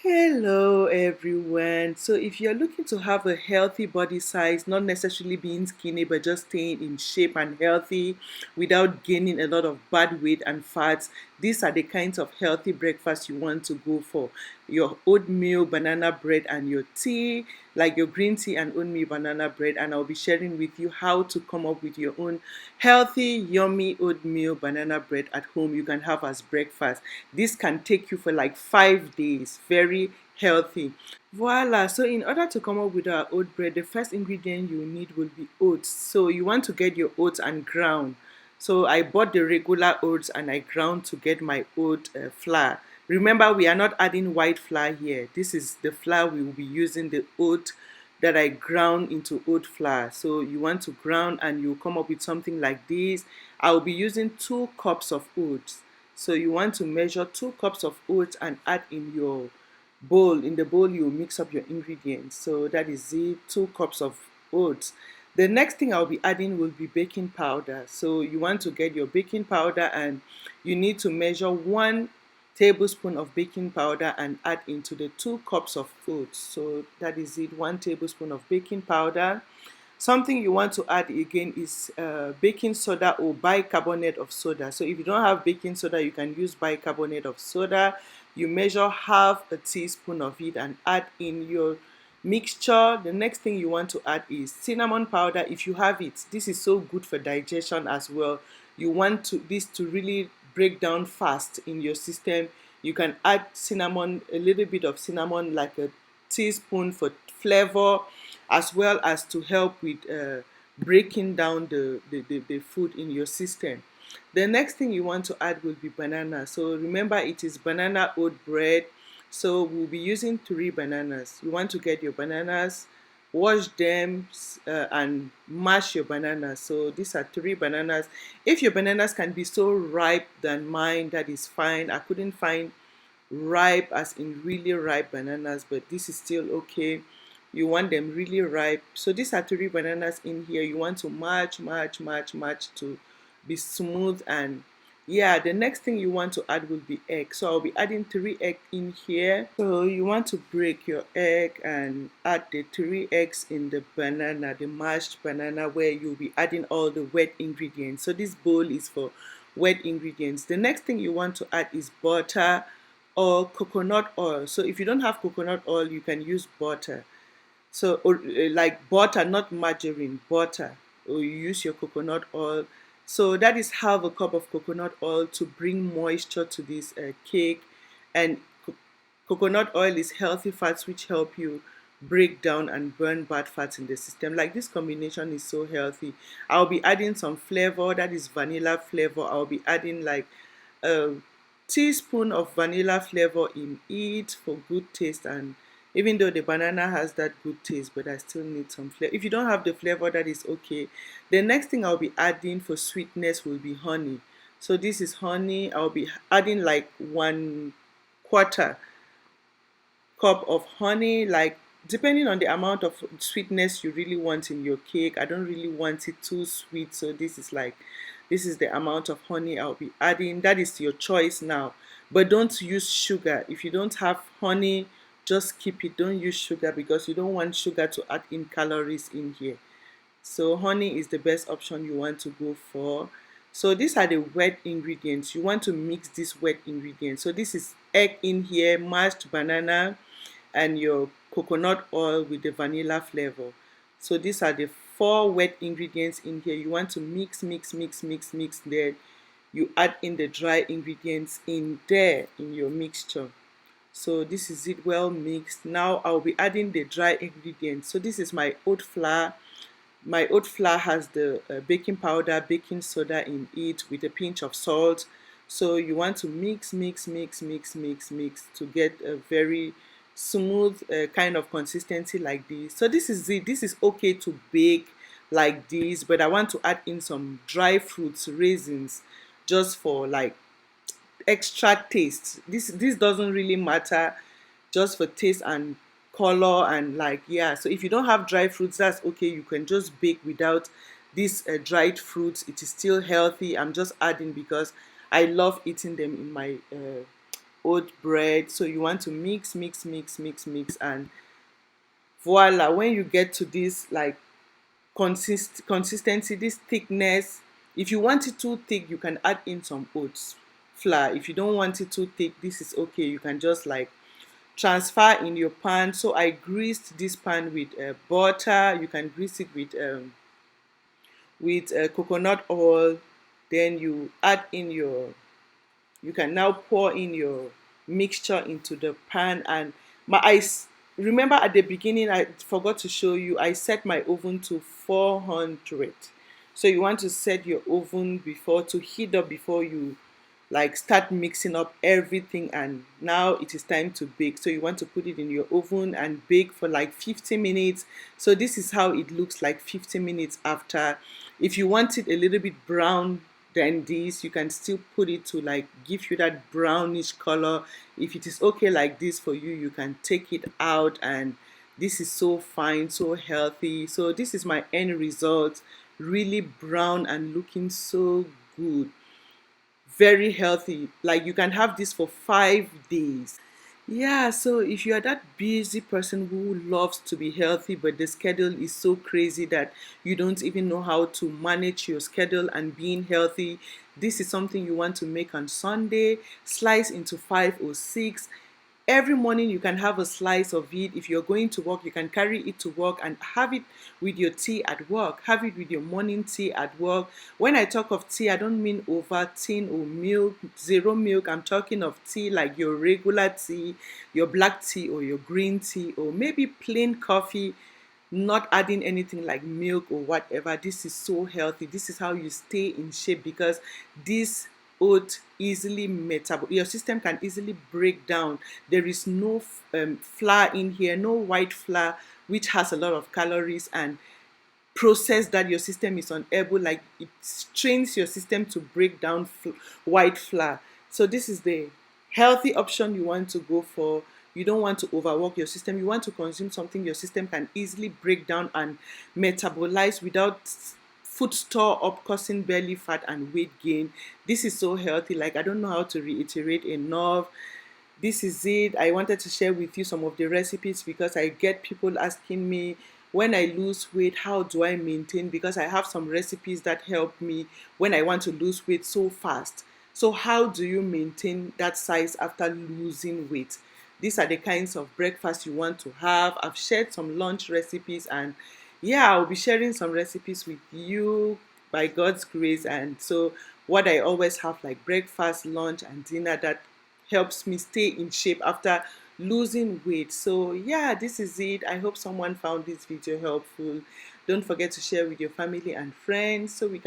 Hello everyone. So if you're looking to have a healthy body size, not necessarily being skinny but just staying in shape and healthy without gaining a lot of bad weight and fats, these are the kinds of healthy breakfast you want to go for. Your oatmeal, banana bread and your tea, like your green tea and oatmeal banana bread, and I'll be sharing with you how to come up with your own healthy, yummy oatmeal banana bread at home you can have as breakfast. This can take you for like 5 days. Very healthy. Voila. So in order to come up with our oat bread, the first ingredient you need will be oats. So you want to get your oats and ground. So I bought the regular oats and I ground to get my oat flour. Remember, we are not adding white flour here. This is the flour we will be using, the oat that I ground into oat flour. So you want to ground and you come up with something like this. I'll be using 2 cups of oats. So you want to measure 2 cups of oats and add in your bowl. In the bowl, you mix up your ingredients. So that is it, 2 cups of oats. The next thing I'll be adding will be baking powder. So you want to get your baking powder and you need to measure 1 tablespoon of baking powder and add into the 2 cups of oats. So that is it, 1 tablespoon of baking powder. Something you want to add again is baking soda or bicarbonate of soda. So if you don't have baking soda, you can use bicarbonate of soda. You measure half a teaspoon of it and add in your mixture. The next thing you want to add is cinnamon powder if you have it. This is so good for digestion as well. You want this to really break down fast in your system. You can add cinnamon, a little bit of cinnamon, like a teaspoon for flavor, as well as to help with breaking down the food in your system. The next thing you want to add will be banana. So remember, it is banana oat bread. So we'll be using 3 bananas. You want to get your bananas, wash them, and mash your bananas. So these are 3 bananas. If your bananas can be so ripe than mine, that is fine. I couldn't find ripe as in really ripe bananas, but this is still okay. You want them really ripe. So these are 3 bananas in here. You want to match to be smooth. And yeah, the next thing you want to add will be egg. So I'll be adding 3 eggs in here. So you want to break your egg and add the 3 eggs in the banana, the mashed banana, where you'll be adding all the wet ingredients. So this bowl is for wet ingredients. The next thing you want to add is butter or coconut oil. So if you don't have coconut oil, you can use butter. So like butter, not margarine, butter, or you use your coconut oil. So that is half a cup of coconut oil to bring moisture to this cake. And coconut oil is healthy fats which help you break down and burn bad fats in the system. Like, this combination is so healthy. I'll be adding some flavor, that is vanilla flavor. I'll be adding like a teaspoon of vanilla flavor in it for good taste. And even though the banana has that good taste, but I still need some flavor. If you don't have the flavor, that is okay. The next thing I'll be adding for sweetness will be honey. So this is honey. I'll be adding like 1/4 cup of honey, like depending on the amount of sweetness you really want in your cake. I don't really want it too sweet, so this is the amount of honey I'll be adding. That is your choice now, but don't use sugar. If you don't have honey, just keep it. Don't use sugar because you don't want sugar to add in calories in here. So honey is the best option you want to go for. So these are the wet ingredients. You want to mix these wet ingredients. So this is egg in here, mashed banana, and your coconut oil with the vanilla flavor. So these are the 4 wet ingredients in here. You want to mix. Then you add in the dry ingredients in there in your mixture. So this is it, well mixed. Now I'll be adding the dry ingredients. So this is my oat flour. My oat flour has the baking powder, baking soda in it with a pinch of salt. So you want to mix to get a very smooth kind of consistency like this. So this is it. This is okay to bake like this, but I want to add in some dry fruits, raisins, just for like extra taste. This doesn't really matter, just for taste and color. And like, yeah, so if you don't have dry fruits, that's okay. You can just bake without these dried fruits. It is still healthy. I'm just adding because I love eating them in my oat bread. So you want to mix, and voila, when you get to this like consistency, this thickness, if you want it too thick, you can add in some oats flour. If you don't want it too thick, this is okay. You can just like transfer in your pan. So I greased this pan with butter. You can grease it with coconut oil. Then you add in your, you can now pour in your mixture into the pan. And my ice, remember at the beginning I forgot to show you, I set my oven to 400. So you want to set your oven before to heat up before you like start mixing up everything, and now it is time to bake. So you want to put it in your oven and bake for like 50 minutes. So this is how it looks like 50 minutes after. If you want it a little bit brown than this, you can still put it to like give you that brownish color. If it is okay like this for you, you can take it out, and this is so fine, so healthy. So this is my end result, really brown and looking so good, very healthy. Like you can have this for 5 days. Yeah, so if you are that busy person who loves to be healthy, but the schedule is so crazy that you don't even know how to manage your schedule and being healthy, this is something you want to make on Sunday. Slice into 5 or 6. Every morning you can have a slice of it. If you're going to work, you can carry it to work and have it with your tea at work. Have it with your morning tea at work. When I talk of tea, I don't mean Ovaltine or milk, zero milk. I'm talking of tea like your regular tea, your black tea or your green tea, or maybe plain coffee, not adding anything like milk or whatever. This is so healthy. This is how you stay in shape, because this oat easily metabolize, your system can easily break down. There is no flour in here, no white flour, which has a lot of calories, and process that your system is unable, like it trains your system to break down white flour. So this is the healthy option you want to go for. You don't want to overwork your system. You want to consume something your system can easily break down and metabolize without food store up, causing belly fat and weight gain. This is so healthy. Like I don't know how to reiterate enough. This is it. I wanted to share with you some of the recipes because I get people asking me, when I lose weight, how do I maintain? Because I have some recipes that help me when I want to lose weight so fast. So how do you maintain that size after losing weight? These are the kinds of breakfast you want to have. I've shared some lunch recipes, and yeah, I'll be sharing some recipes with you by God's grace. And so what I always have like breakfast, lunch, and dinner that helps me stay in shape after losing weight. So yeah, this is it. I hope someone found this video helpful. Don't forget to share with your family and friends so we can